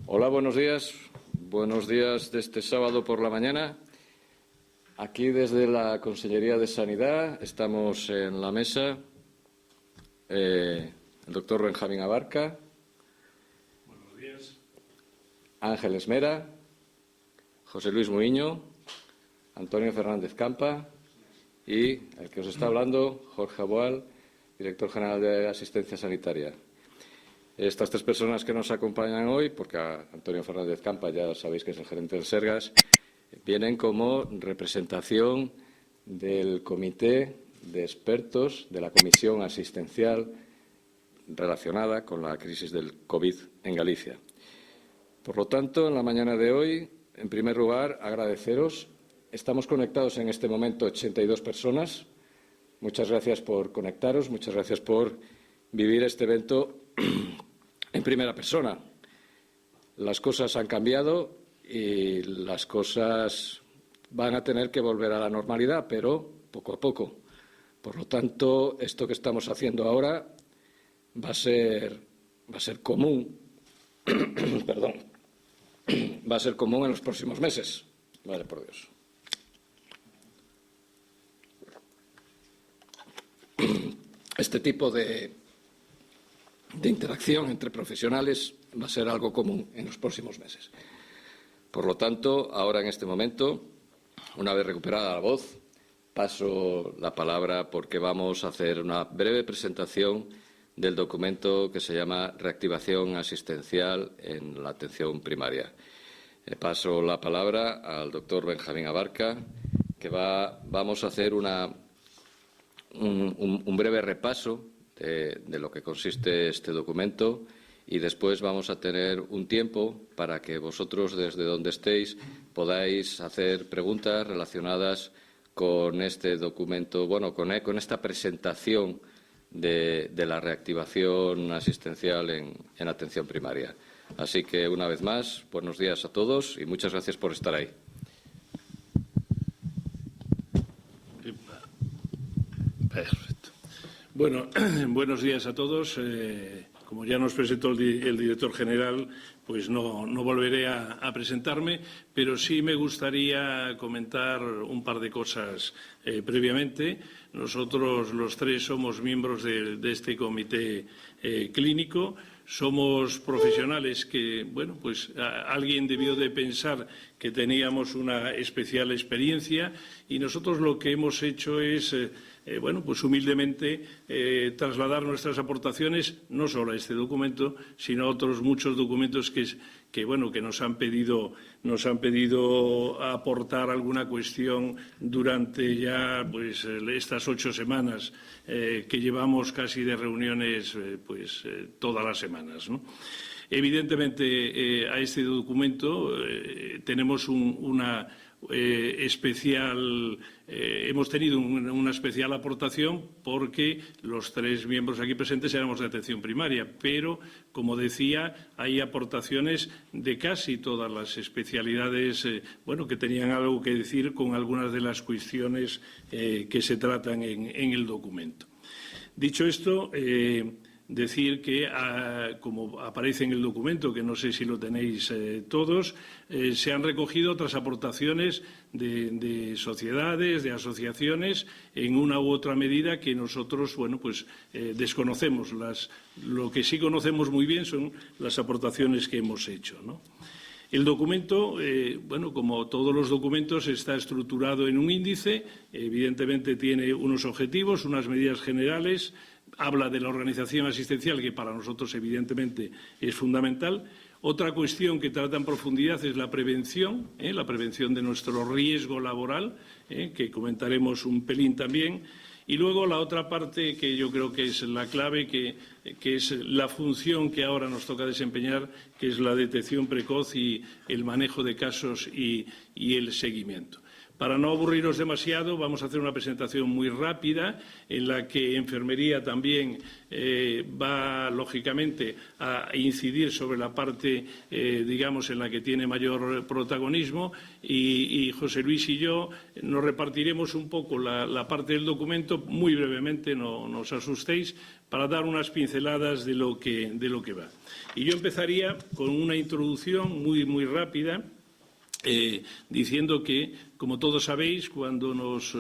Hola, buenos días. Buenos días de este sábado por la mañana. Aquí desde la Consellería de Sanidad estamos en la mesa el doctor Benjamín Abarca. Buenos días. Ángel Esmera, José Luis Muiño, Antonio Fernández Campa y el que os está hablando, Jorge Aboal, director general de Asistencia Sanitaria. Estas tres personas que nos acompañan hoy, porque a Antonio Fernández Campa ya sabéis que es el gerente del Sergas, vienen como representación del Comité de Expertos de la Comisión Asistencial relacionada con la crisis del COVID en Galicia. Por lo tanto, en la mañana de hoy, en primer lugar, agradeceros. Estamos conectados en este momento 82 personas. Muchas gracias por conectaros, muchas gracias por vivir este evento en primera persona. Las cosas han cambiado y las cosas van a tener que volver a la normalidad, pero poco a poco. Por lo tanto, esto que estamos haciendo ahora va a ser común, perdón, va a ser común en los próximos meses. Vale, por Dios. Este tipo de interacción entre profesionales va a ser algo común en los próximos meses. Por lo tanto, ahora en este momento, una vez recuperada la voz, paso la palabra porque vamos a hacer una breve presentación del documento que se llama Reactivación asistencial en la atención primaria. Paso la palabra al doctor Benjamín Abarca, que vamos a hacer un breve repaso de lo que consiste este documento y después vamos a tener un tiempo para que vosotros, desde donde estéis, podáis hacer preguntas relacionadas con este documento, bueno, con esta presentación de la reactivación asistencial en atención primaria. Así que, una vez más, buenos días a todos y muchas gracias por estar ahí. Perfecto. Bueno, buenos días a todos. Como ya nos presentó el director general, pues no volveré a presentarme, pero sí me gustaría comentar un par de cosas previamente. Nosotros los tres somos miembros de este comité clínico. Somos profesionales que, bueno, pues alguien debió de pensar que teníamos una especial experiencia y nosotros lo que hemos hecho es, bueno, pues humildemente trasladar nuestras aportaciones no solo a este documento, sino a otros muchos documentos que nos han pedido aportar alguna cuestión durante ya pues estas 8 semanas que llevamos casi de reuniones todas las semanas, ¿no? Evidentemente, a este documento tenemos hemos tenido una especial aportación porque los tres miembros aquí presentes éramos de atención primaria, pero, como decía, hay aportaciones de casi todas las especialidades que tenían algo que decir con algunas de las cuestiones que se tratan en el documento. Dicho esto, decir que, como aparece en el documento, que no sé si lo tenéis todos, se han recogido otras aportaciones de sociedades, de asociaciones, en una u otra medida que nosotros, desconocemos. Lo que sí conocemos muy bien son las aportaciones que hemos hecho, ¿no? El documento, como todos los documentos, está estructurado en un índice. Evidentemente tiene unos objetivos, unas medidas generales. Habla de la organización asistencial, que para nosotros, evidentemente, es fundamental. Otra cuestión que trata en profundidad es la prevención de nuestro riesgo laboral, que comentaremos un pelín también. Y luego la otra parte que yo creo que es la clave, que es la función que ahora nos toca desempeñar, que es la detección precoz y el manejo de casos y el seguimiento. Para no aburriros demasiado, vamos a hacer una presentación muy rápida en la que Enfermería también va, lógicamente, a incidir sobre la parte, digamos, en la que tiene mayor protagonismo y José Luis y yo nos repartiremos un poco la parte del documento, muy brevemente, no os asustéis, para dar unas pinceladas de lo que va. Y yo empezaría con una introducción muy rápida, diciendo que, como todos sabéis, cuando nos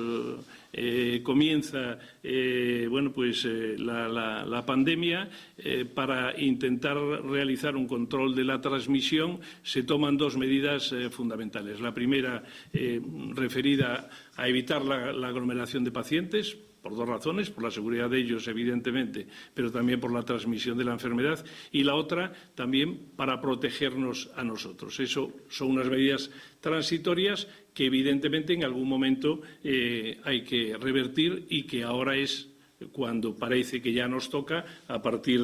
comienza la pandemia, para intentar realizar un control de la transmisión se toman dos medidas fundamentales. La primera, referida a evitar la aglomeración de pacientes, por dos razones, por la seguridad de ellos, evidentemente, pero también por la transmisión de la enfermedad, y la otra también para protegernos a nosotros. Eso son unas medidas transitorias que, evidentemente, en algún momento hay que revertir y que ahora es cuando parece que ya nos toca a partir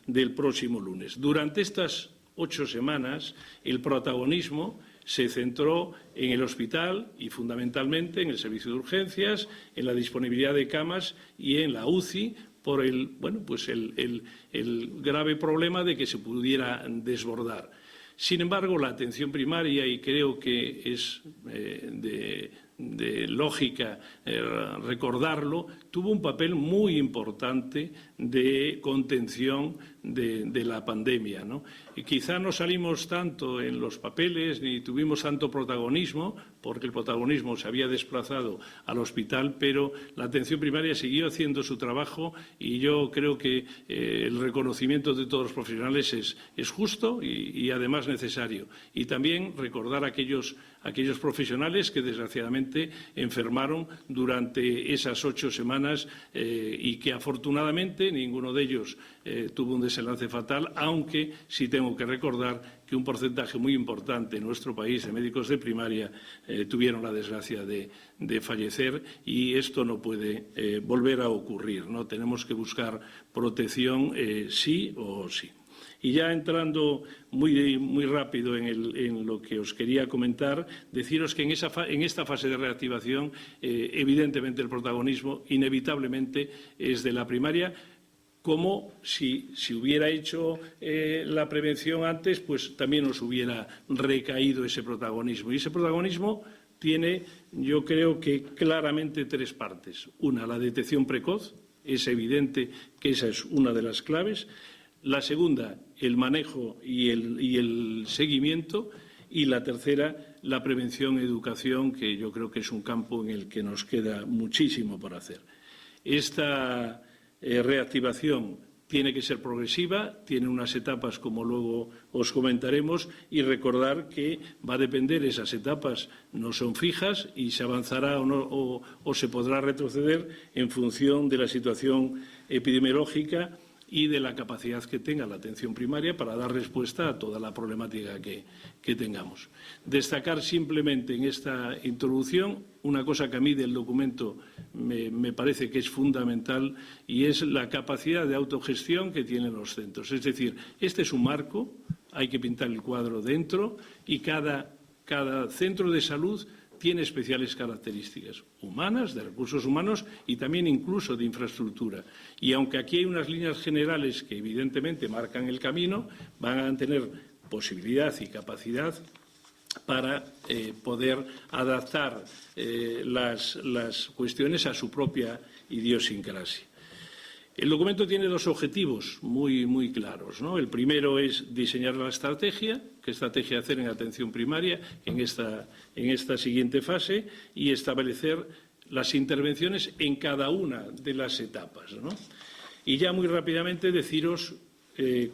del próximo lunes. Durante estas 8 semanas, el protagonismo se centró en el hospital y, fundamentalmente, en el servicio de urgencias, en la disponibilidad de camas y en la UCI por el grave problema de que se pudiera desbordar. Sin embargo, la atención primaria, y creo que es de lógica recordarlo, tuvo un papel muy importante de contención de la pandemia, ¿no? Y quizá no salimos tanto en los papeles ni tuvimos tanto protagonismo, porque el protagonismo se había desplazado al hospital, pero la atención primaria siguió haciendo su trabajo y yo creo que el reconocimiento de todos los profesionales es justo y además necesario. Y también recordar a aquellos profesionales que desgraciadamente enfermaron durante esas 8 semanas y que afortunadamente ninguno de ellos tuvo un desenlace fatal, aunque sí tengo que recordar que un porcentaje muy importante en nuestro país de médicos de primaria tuvieron la desgracia de fallecer y esto no puede volver a ocurrir, ¿no? Tenemos que buscar protección sí o sí. Y ya entrando muy rápido en lo que os quería comentar, deciros que en esta fase de reactivación, evidentemente el protagonismo inevitablemente es de la primaria, como si hubiera hecho la prevención antes, pues también nos hubiera recaído ese protagonismo. Y ese protagonismo tiene, yo creo que claramente 3 partes. Una, la detección precoz, es evidente que esa es una de las claves. La segunda, el manejo y el seguimiento. Y la tercera, la prevención y educación, que yo creo que es un campo en el que nos queda muchísimo por hacer. Esta reactivación tiene que ser progresiva, tiene unas etapas, como luego os comentaremos, y recordar que va a depender, esas etapas no son fijas y se avanzará o se podrá retroceder en función de la situación epidemiológica y de la capacidad que tenga la atención primaria para dar respuesta a toda la problemática que tengamos. Destacar simplemente en esta introducción una cosa que a mí del documento me parece que es fundamental y es la capacidad de autogestión que tienen los centros. Es decir, este es un marco, hay que pintar el cuadro dentro y cada centro de salud tiene especiales características humanas, de recursos humanos y también incluso de infraestructura. Y aunque aquí hay unas líneas generales que evidentemente marcan el camino, van a tener posibilidad y capacidad para poder adaptar las cuestiones a su propia idiosincrasia. El documento tiene 2 objetivos muy claros, ¿no? El primero es diseñar la estrategia, qué estrategia hacer en atención primaria en esta siguiente fase y establecer las intervenciones en cada una de las etapas, ¿no? Y ya muy rápidamente deciros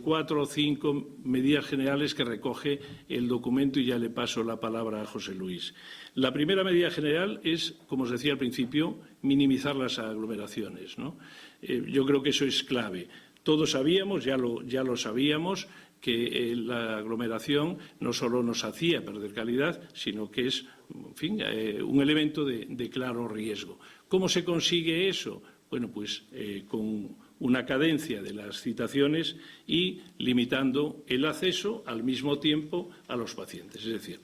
4 o 5 medidas generales que recoge el documento y ya le paso la palabra a José Luis. La primera medida general es, como os decía al principio, minimizar las aglomeraciones, ¿no? Yo creo que eso es clave. Todos sabíamos, ya lo sabíamos, que la aglomeración no solo nos hacía perder calidad, sino que es, en fin, un elemento de claro riesgo. ¿Cómo se consigue eso? Bueno, pues con una cadencia de las citaciones y limitando el acceso al mismo tiempo a los pacientes. Es decir,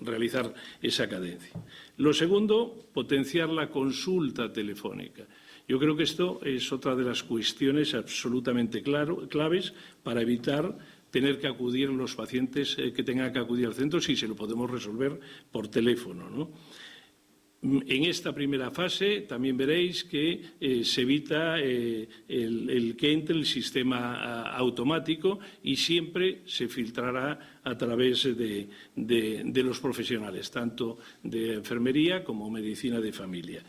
realizar esa cadencia. Lo segundo, potenciar la consulta telefónica. Yo creo que esto es otra de las cuestiones absolutamente claves para evitar tener que acudir los pacientes que tengan que acudir al centro si se lo podemos resolver por teléfono, ¿no? En esta primera fase también veréis que se evita el que entre el sistema automático y siempre se filtrará a través de los profesionales, tanto de enfermería como medicina de familia.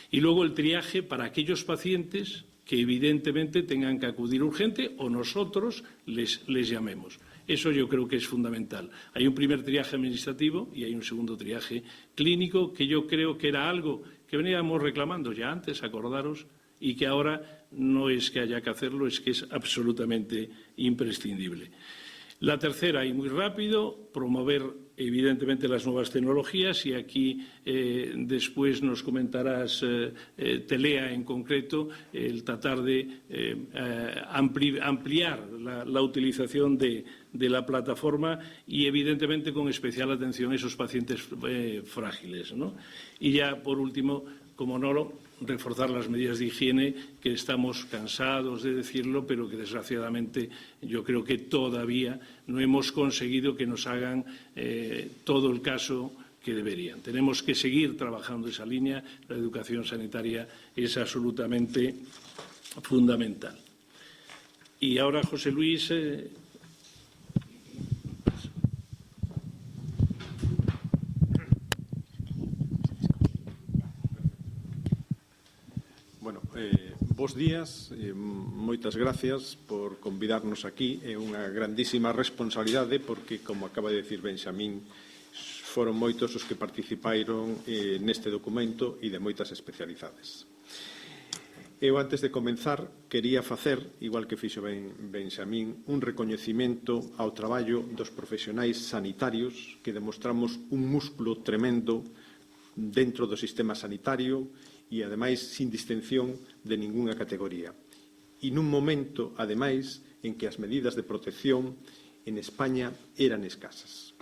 Y luego el triaje para aquellos pacientes que evidentemente tengan que acudir urgente o nosotros les llamemos. Eso yo creo que es fundamental. Hay un primer triaje administrativo y hay un segundo triaje clínico, que yo creo que era algo que veníamos reclamando ya antes, acordaros, y que ahora no es que haya que hacerlo, es que es absolutamente imprescindible. La tercera, y muy rápido, promover evidentemente las nuevas tecnologías, y aquí después nos comentarás, Telea en concreto, el tratar de ampliar la utilización de la plataforma y evidentemente con especial atención a esos pacientes frágiles, ¿no? Y ya por último, como no, reforzar las medidas de higiene, que estamos cansados de decirlo, pero que desgraciadamente yo creo que todavía no hemos conseguido que nos hagan todo el caso que deberían. Tenemos que seguir trabajando esa línea. La educación sanitaria es absolutamente fundamental. Y ahora, José Luis. Bos días, moitas gracias por convidarnos aquí. É unha grandísima responsabilidade porque, como acaba de dicir Benxamín, foron moitos os que participaron neste documento e de moitas especialidades. Eu, antes de comenzar, quería facer, igual que fixo Benxamín, un recoñecimento ao traballo dos profesionais sanitarios que demostramos un músculo tremendo dentro do sistema sanitario e, ademais, sin distinción de ningunha categoría. E nun momento, ademais, en que as medidas de protección en España eran escasas.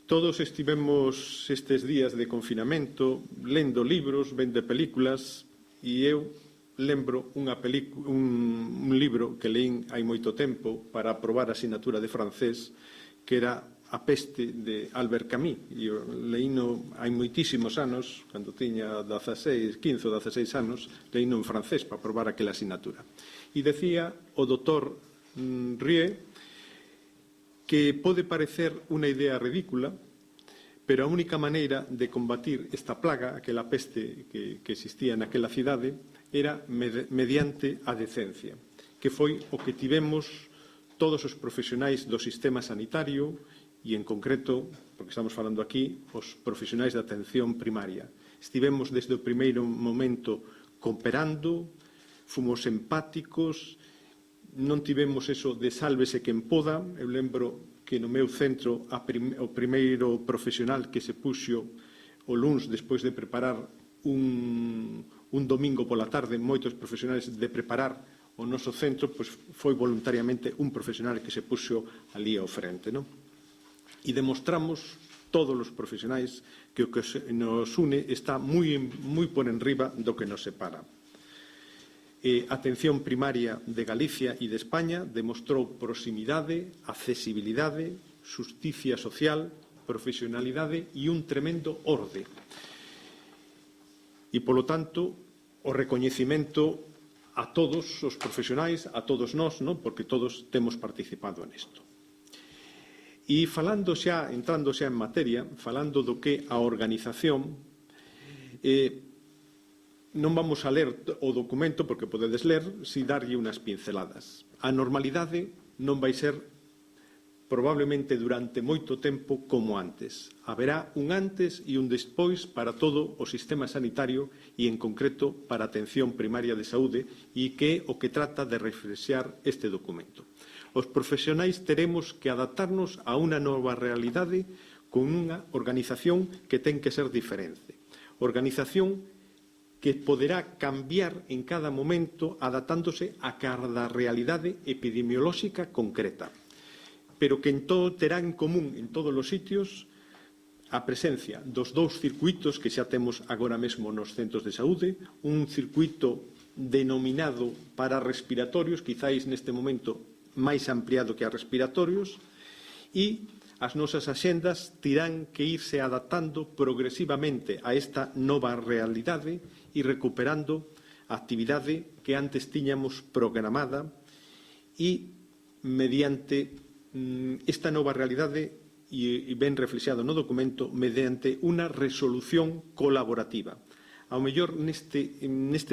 Todos estivemos estes días de confinamento lendo libros, vendo películas, e eu lembro un libro que leín hai moito tempo para aprobar a asignatura de francés, que era A peste, de Albert Camus. E eu leíno hai moitísimos anos, cando tiña 15 ou 16 anos, leíno en francés para aprobar aquela asignatura. E decía o doutor Rie que pode parecer unha idea ridícula, pero a única maneira de combatir esta plaga, aquela peste que existía naquela cidade, era mediante a decencia, que foi o que tivemos todos os profesionais do sistema sanitario e, en concreto, porque estamos falando aquí, os profesionais de atención primaria. Estivemos desde o primeiro momento cooperando, fomos empáticos, non tivemos eso de sálvese quen poda. Eu lembro que no meu centro o primeiro profesional que se puxo o luns despois de preparar un domingo pola tarde, moitos profesionais de preparar o noso centro, pois foi voluntariamente un profesional que se puxo ali ao frente, non? E demostramos todos os profesionais que o que nos une está moi por enriba do que nos separa. A atención primaria de Galicia e de España demostrou proximidade, accesibilidade, xusticia social, profesionalidade e un tremendo orde. E, polo tanto, o recoñecimento a todos os profesionais, a todos nós, non? Porque todos temos participado nisto. E entrando xa en materia, falando do que a organización, non vamos a ler o documento porque podedes ler, si darlle unhas pinceladas. A normalidade non vai ser probablemente durante moito tempo como antes. Haberá un antes e un despois para todo o sistema sanitario e, en concreto, para a atención primaria de saúde, e que é o que trata de reflexar este documento. Os profesionais teremos que adaptarnos a unha nova realidade con unha organización que ten que ser diferente. Organización que poderá cambiar en cada momento adaptándose a cada realidade epidemiolóxica concreta, pero que en todo terá en común en todos os sitios a presencia dos dous circuitos que xa temos agora mesmo nos centros de saúde, un circuito denominado para respiratorios, quizáis neste momento máis ampliado que a respiratorios, e as nosas axendas terán que irse adaptando progresivamente a esta nova realidade e recuperando a actividade que antes tiñamos programada e mediante esta nova realidade e ben reflexado no documento mediante unha resolución colaborativa. Ao mellor neste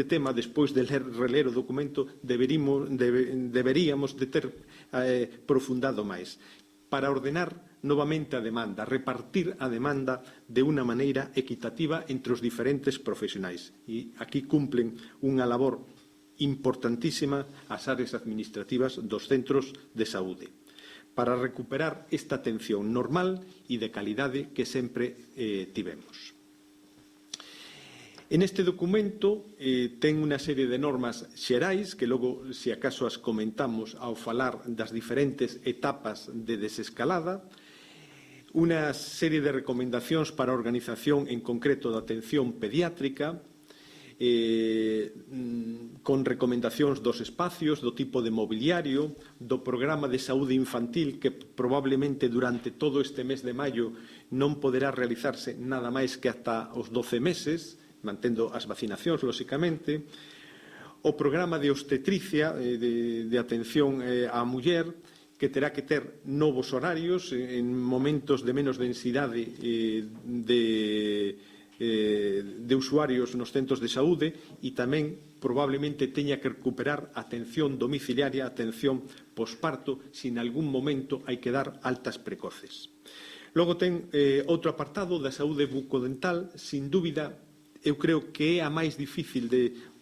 tema, despois de reler o documento, deberíamos de ter profundado máis para ordenar novamente a demanda, repartir a demanda de unha maneira equitativa entre os diferentes profesionais. E aquí cumplen unha labor importantísima as áreas administrativas dos centros de saúde para recuperar esta atención normal e de calidade que sempre tivemos. En este documento ten unha serie de normas xerais que logo, se acaso, as comentamos ao falar das diferentes etapas de desescalada, unha serie de recomendacións para a organización en concreto da atención pediátrica, con recomendacións dos espacios, do tipo de mobiliario, do programa de saúde infantil que probablemente durante todo este mes de maio non poderá realizarse nada máis que ata os 12 meses, mantendo as vacinacións, lóxicamente, o programa de obstetricia, de atención á muller, que terá que ter novos horarios en momentos de menos densidade de usuarios nos centros de saúde e tamén probablemente teña que recuperar atención domiciliaria, atención posparto, se en algún momento hai que dar altas precoces. Logo ten outro apartado da saúde bucodental, sin dúbida, eu creo que é a máis difícil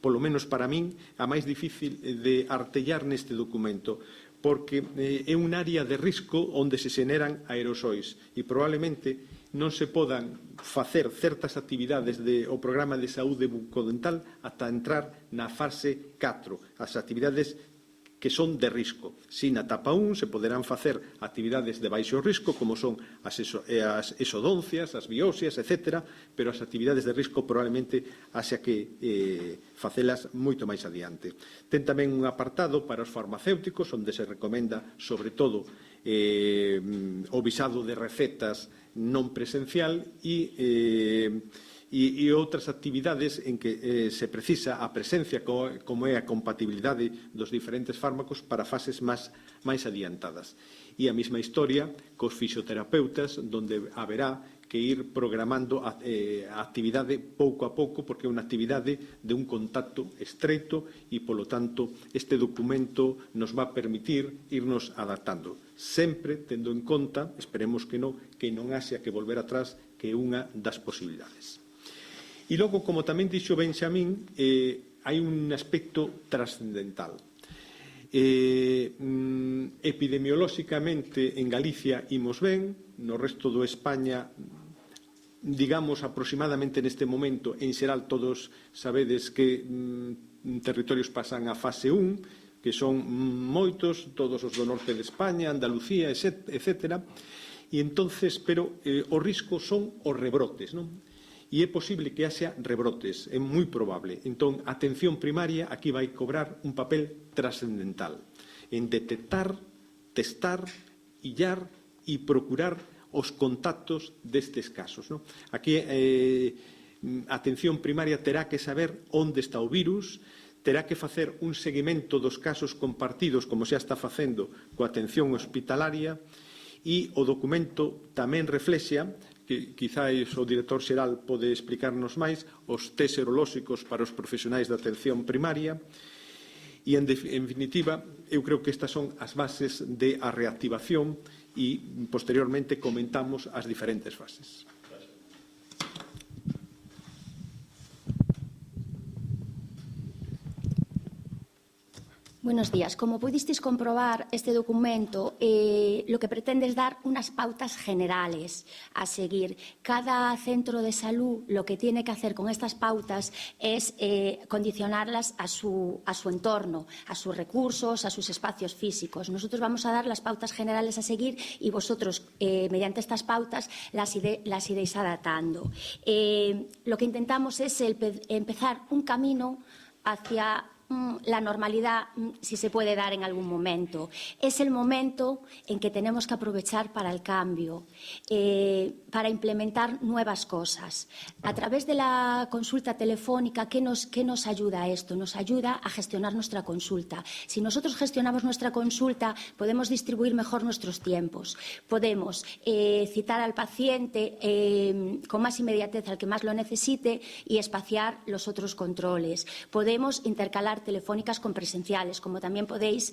polo menos para min, a máis difícil de artellar neste documento, porque é un área de risco onde se xeneran aerosois e probablemente non se podan facer certas actividades do programa de saúde bucodental ata entrar na fase 4, as actividades que son de risco. Si na etapa 1 se poderán facer actividades de baixo risco, como son as esodoncias, as biopsias, etc., pero as actividades de risco probablemente haxa que facelas moito máis adiante. Ten tamén un apartado para os farmacéuticos, onde se recomenda, sobre todo, o visado de recetas non presencial e outras actividades en que se precisa a presencia como é a compatibilidade dos diferentes fármacos para fases máis adiantadas. E a mesma historia cos fisioterapeutas, onde haberá que ir programando a actividade pouco a pouco, porque é unha actividade de un contacto estreito e, polo tanto, este documento nos va a permitir irnos adaptando. Sempre tendo en conta, esperemos que non haxa que volver atrás, que é unha das posibilidades. E logo, como tamén dixo Benxamín, hai un aspecto trascendental. Epidemiolóxicamente en Galicia imos ben, no resto de España, digamos aproximadamente neste momento, en xeral todos sabedes que territorios pasan a fase 1, que son moitos, todos os do norte de España, Andalucía, etc. E entonces, pero o risco son os rebrotes, non? E é posible que haxa rebrotes, é moi probable. Entón, a atención primaria aquí vai cobrar un papel trascendental en detectar, testar, illar e procurar os contactos destes casos. Aquí a atención primaria terá que saber onde está o virus, terá que facer un seguimento dos casos compartidos, como xa está facendo coa atención hospitalaria, e o documento tamén reflexa, que quizáis o director xeral pode explicarnos máis, os test serolóxicos para os profesionais da atención primaria e, en definitiva, eu creo que estas son as bases de a reactivación e, posteriormente, comentamos as diferentes fases. Buenos días. Como pudisteis comprobar, este documento lo que pretende es dar unas pautas generales a seguir. Cada centro de salud lo que tiene que hacer con estas pautas es condicionarlas a su entorno, a sus recursos, a sus espacios físicos. Nosotros vamos a dar las pautas generales a seguir y vosotros, mediante estas pautas, las iréis adaptando. Lo que intentamos es empezar un camino hacia la normalidad, si se puede dar en algún momento. Es el momento en que tenemos que aprovechar para el cambio, para implementar nuevas cosas. A través de la consulta telefónica, ¿qué nos ayuda a esto? Nos ayuda a gestionar nuestra consulta. Si nosotros gestionamos nuestra consulta, podemos distribuir mejor nuestros tiempos. Podemos citar al paciente con más inmediatez al que más lo necesite y espaciar los otros controles. Podemos intercalar telefónicas con presenciales, como también podéis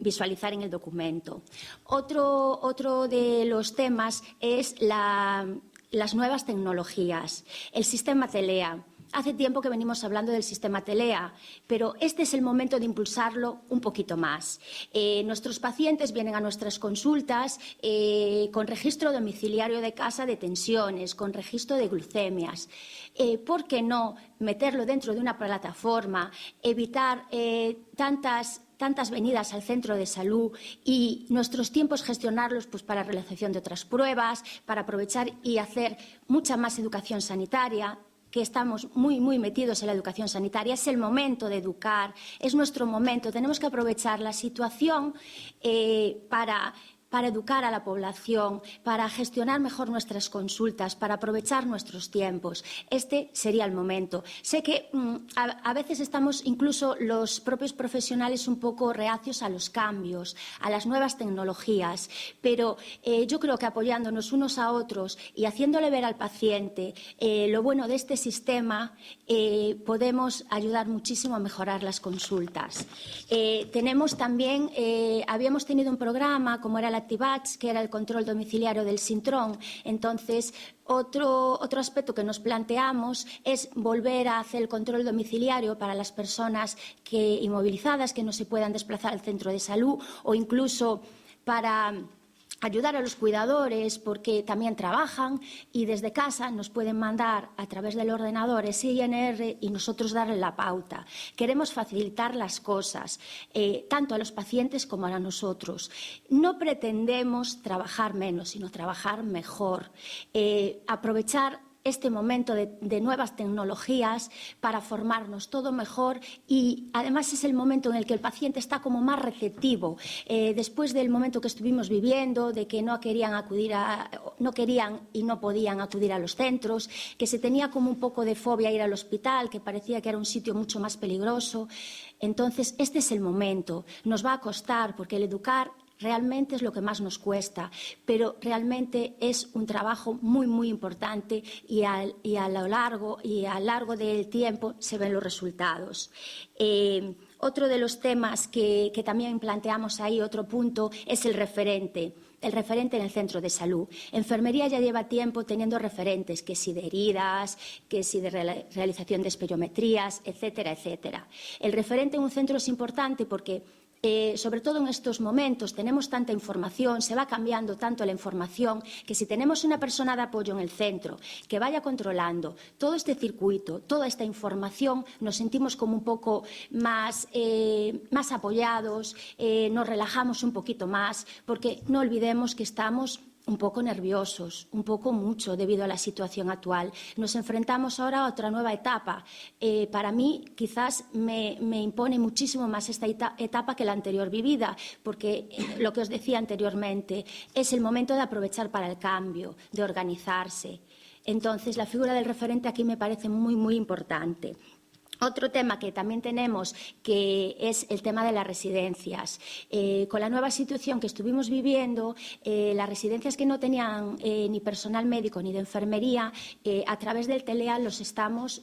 visualizar en el documento. Otro de los temas es las nuevas tecnologías, el sistema TELEA. Hace tiempo que venimos hablando del sistema TELEA, pero este es el momento de impulsarlo un poquito más. Nuestros pacientes vienen a nuestras consultas con registro domiciliario de casa de tensiones, con registro de glucemias. ¿Por qué no meterlo dentro de una plataforma, evitar tantas venidas al centro de salud y nuestros tiempos gestionarlos para realización de otras pruebas, para aprovechar y hacer mucha más educación sanitaria? Que estamos muy metidos en la educación sanitaria, es el momento de educar, es nuestro momento, tenemos que aprovechar la situación para educar a la población, para gestionar mejor nuestras consultas, para aprovechar nuestros tiempos. Este sería el momento. Sé que a veces estamos incluso los propios profesionales un poco reacios a los cambios, a las nuevas tecnologías, pero yo creo que apoyándonos unos a otros y haciéndole ver al paciente lo bueno de este sistema, podemos ayudar muchísimo a mejorar las consultas. Tenemos también, habíamos tenido un programa como era la Activats, que era el control domiciliario del Sintrón. Entonces, otro aspecto que nos planteamos es volver a hacer el control domiciliario para las personas inmovilizadas que no se puedan desplazar al centro de salud o incluso para ayudar a los cuidadores porque también trabajan y desde casa nos pueden mandar a través del ordenador ese INR y nosotros darle la pauta. Queremos facilitar las cosas, tanto a los pacientes como a nosotros. No pretendemos trabajar menos, sino trabajar mejor. Aprovechar este momento de nuevas tecnologías para formarnos todo mejor y además es el momento en el que el paciente está como más receptivo. Después del momento que estuvimos viviendo, de que no querían y no podían acudir a los centros, que se tenía como un poco de fobia a ir al hospital, que parecía que era un sitio mucho más peligroso. Entonces, este es el momento. Nos va a costar porque el educar realmente es lo que más nos cuesta, pero realmente es un trabajo muy importante y a lo largo del tiempo se ven los resultados. Otro de los temas que también planteamos ahí, otro punto, es el referente en el centro de salud. Enfermería ya lleva tiempo teniendo referentes, que si de heridas, que si de realización de espeliometrías, etcétera, etcétera. El referente en un centro es importante porque sobre todo en estos momentos tenemos tanta información, se va cambiando tanto la información, que si tenemos una persona de apoyo en el centro que vaya controlando todo este circuito, toda esta información, nos sentimos como un poco más apoyados, nos relajamos un poquito más, porque no olvidemos que estamos un poco nerviosos, un poco mucho debido a la situación actual. Nos enfrentamos ahora a otra nueva etapa. Para mí, quizás me impone muchísimo más esta etapa que la anterior vivida, porque lo que os decía anteriormente, es el momento de aprovechar para el cambio, de organizarse. Entonces, la figura del referente aquí me parece muy importante. Otro tema que también tenemos, que es el tema de las residencias. Con la nueva situación que estuvimos viviendo, las residencias que no tenían ni personal médico ni de enfermería, a través del TELEA los estamos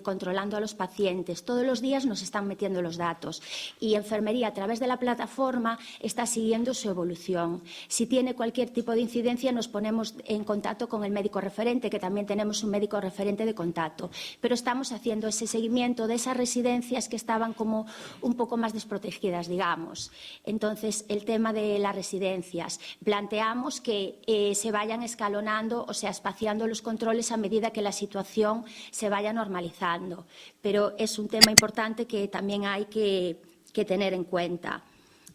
controlando a los pacientes. Todos los días nos están metiendo los datos y enfermería a través de la plataforma está siguiendo su evolución. Si tiene cualquier tipo de incidencia nos ponemos en contacto con el médico referente, que también tenemos un médico referente de contacto. Pero estamos haciendo ese seguimiento mantenimiento de esas residencias que estaban como un poco más desprotegidas, digamos. Entonces, el tema de las residencias. Planteamos que se vayan escalonando, o sea, espaciando los controles a medida que la situación se vaya normalizando. Pero es un tema importante que también hay que tener en cuenta.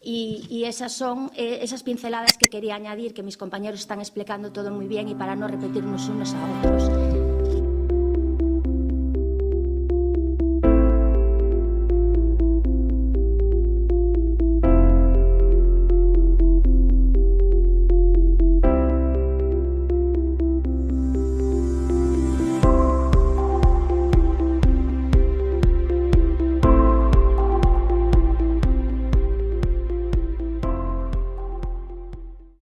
Y esas son esas pinceladas que quería añadir, que mis compañeros están explicando todo muy bien y para no repetirnos unos a otros.